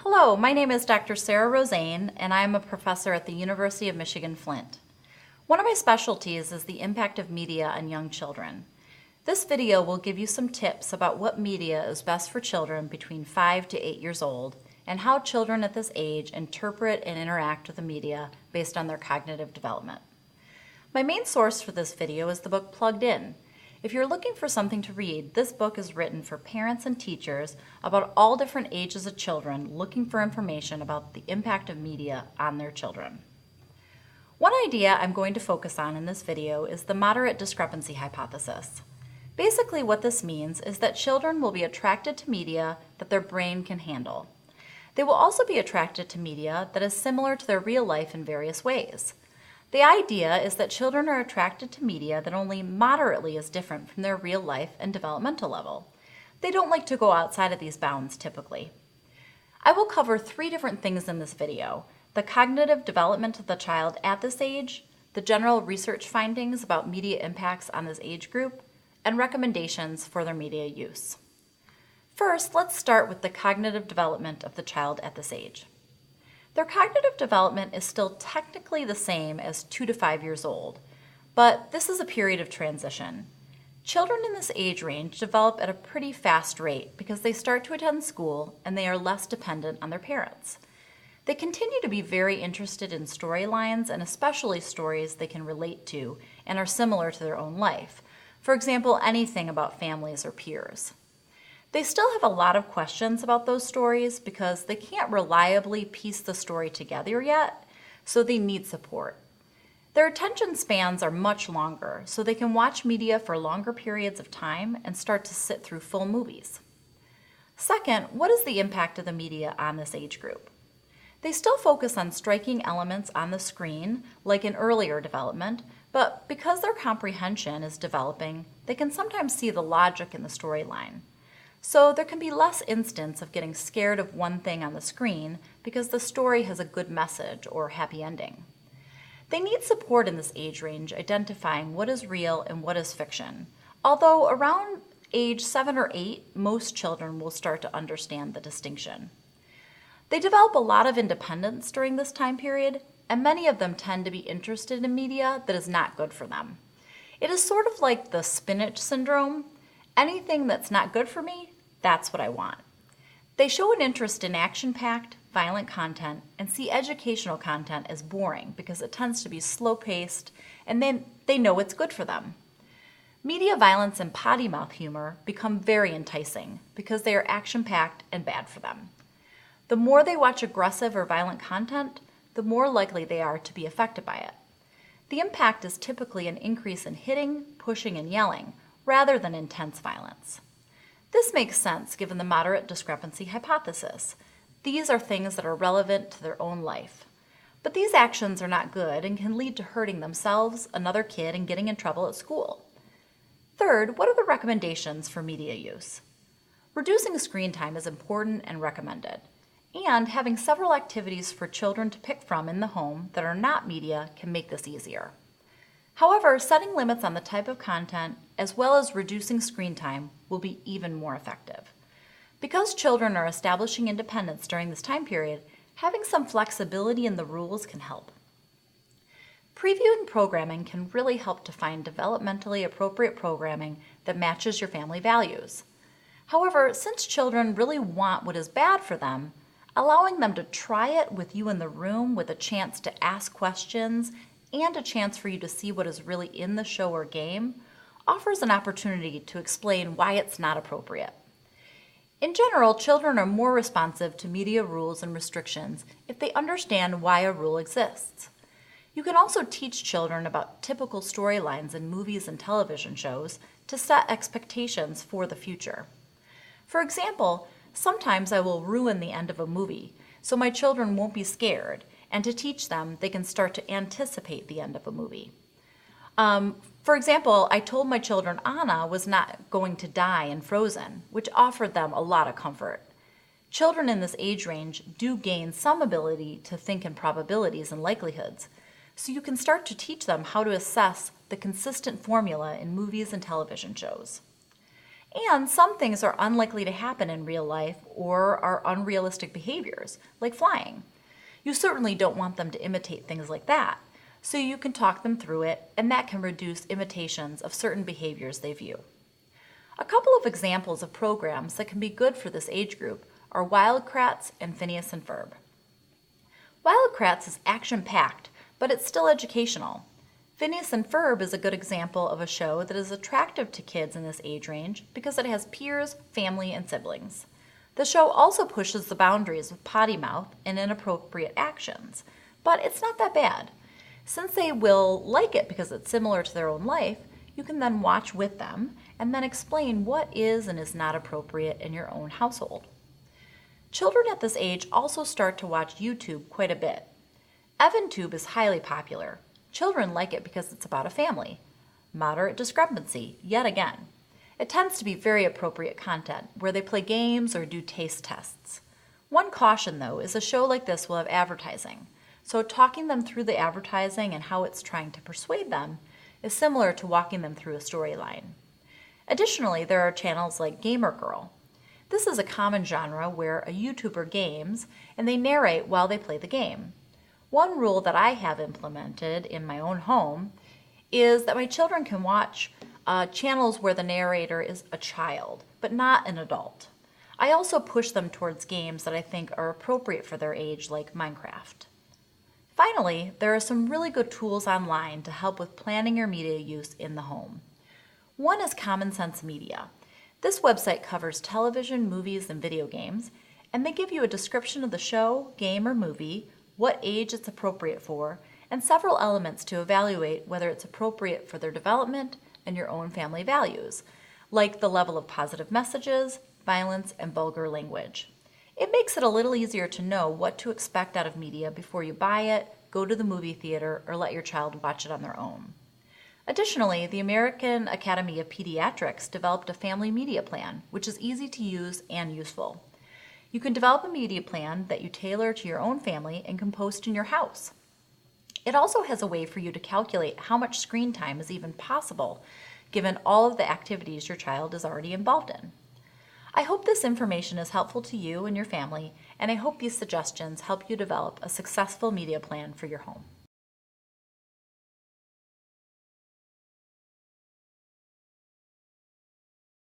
Hello, my name is Dr. Sarah Rosane, and I am a professor at the University of Michigan-Flint. One of my specialties is the impact of media on young children. This video will give you some tips about what media is best for children between 5 to 8 years old and how children at this age interpret and interact with the media based on their cognitive development. My main source for this video is the book Plugged In. If you're looking for something to read, this book is written for parents and teachers about all different ages of children looking for information about the impact of media on their children. One idea I'm going to focus on in this video is the moderate discrepancy hypothesis. Basically, what this means is that children will be attracted to media that their brain can handle. They will also be attracted to media that is similar to their real life in various ways. The idea is that children are attracted to media that only moderately is different from their real life and developmental level. They don't like to go outside of these bounds typically. I will cover 3 different things in this video: the cognitive development of the child at this age, the general research findings about media impacts on this age group, and recommendations for their media use. First, let's start with the cognitive development of the child at this age. Their cognitive development is still technically the same as 2 to 5 years old, but this is a period of transition. Children in this age range develop at a pretty fast rate because they start to attend school and they are less dependent on their parents. They continue to be very interested in storylines and especially stories they can relate to and are similar to their own life. For example, anything about families or peers. They still have a lot of questions about those stories because they can't reliably piece the story together yet, so they need support. Their attention spans are much longer, so they can watch media for longer periods of time and start to sit through full movies. Second, what is the impact of the media on this age group? They still focus on striking elements on the screen, like in earlier development, but because their comprehension is developing, they can sometimes see the logic in the storyline. So there can be less instance of getting scared of one thing on the screen because the story has a good message or happy ending. They need support in this age range identifying what is real and what is fiction, although around age 7 or 8, most children will start to understand the distinction. They develop a lot of independence during this time period, and many of them tend to be interested in media that is not good for them. It is sort of like the spinach syndrome. Anything that's not good for me, that's what I want. They show an interest in action-packed, violent content and see educational content as boring because it tends to be slow-paced and then they know it's good for them. Media violence and potty mouth humor become very enticing because they are action-packed and bad for them. The more they watch aggressive or violent content, the more likely they are to be affected by it. The impact is typically an increase in hitting, pushing, and yelling, rather than intense violence. This makes sense given the moderate discrepancy hypothesis. These are things that are relevant to their own life. But these actions are not good and can lead to hurting themselves, another kid, and getting in trouble at school. Third, what are the recommendations for media use? Reducing screen time is important and recommended, and having several activities for children to pick from in the home that are not media can make this easier. However, setting limits on the type of content, as well as reducing screen time, will be even more effective. Because children are establishing independence during this time period, having some flexibility in the rules can help. Previewing programming can really help to find developmentally appropriate programming that matches your family values. However, since children really want what is bad for them, allowing them to try it with you in the room with a chance to ask questions and a chance for you to see what is really in the show or game offers an opportunity to explain why it's not appropriate. In general, children are more responsive to media rules and restrictions if they understand why a rule exists. You can also teach children about typical storylines in movies and television shows to set expectations for the future. For example, sometimes I will ruin the end of a movie so my children won't be scared, and to teach them they can start to anticipate the end of a movie. For example, I told my children Anna was not going to die in Frozen, which offered them a lot of comfort. Children in this age range do gain some ability to think in probabilities and likelihoods, so you can start to teach them how to assess the consistent formula in movies and television shows. And some things are unlikely to happen in real life or are unrealistic behaviors, like flying. You certainly don't want them to imitate things like that, so you can talk them through it, and that can reduce imitations of certain behaviors they view. A couple of examples of programs that can be good for this age group are Wildcrats and Phineas and Ferb. Wildcrats is action-packed, but it's still educational. Phineas and Ferb is a good example of a show that is attractive to kids in this age range because it has peers, family, and siblings. The show also pushes the boundaries of potty mouth and inappropriate actions, but it's not that bad. Since they will like it because it's similar to their own life, you can then watch with them and then explain what is and is not appropriate in your own household. Children at this age also start to watch YouTube quite a bit. EvanTube is highly popular. Children like it because it's about a family. Moderate discrepancy, yet again. It tends to be very appropriate content where they play games or do taste tests. One caution, though, is a show like this will have advertising, so talking them through the advertising and how it's trying to persuade them is similar to walking them through a storyline. Additionally, there are channels like Gamer Girl. This is a common genre where a YouTuber games and they narrate while they play the game. One rule that I have implemented in my own home is that my children can watch channels where the narrator is a child, but not an adult. I also push them towards games that I think are appropriate for their age, like Minecraft. Finally, there are some really good tools online to help with planning your media use in the home. One is Common Sense Media. This website covers television, movies, and video games, and they give you a description of the show, game, or movie, what age it's appropriate for, and several elements to evaluate whether it's appropriate for their development and your own family values, like the level of positive messages, violence, and vulgar language. It makes it a little easier to know what to expect out of media before you buy it, go to the movie theater, or let your child watch it on their own. Additionally, the American Academy of Pediatrics developed a family media plan, which is easy to use and useful. You can develop a media plan that you tailor to your own family and can post in your house. It also has a way for you to calculate how much screen time is even possible, given all of the activities your child is already involved in. I hope this information is helpful to you and your family, and I hope these suggestions help you develop a successful media plan for your home.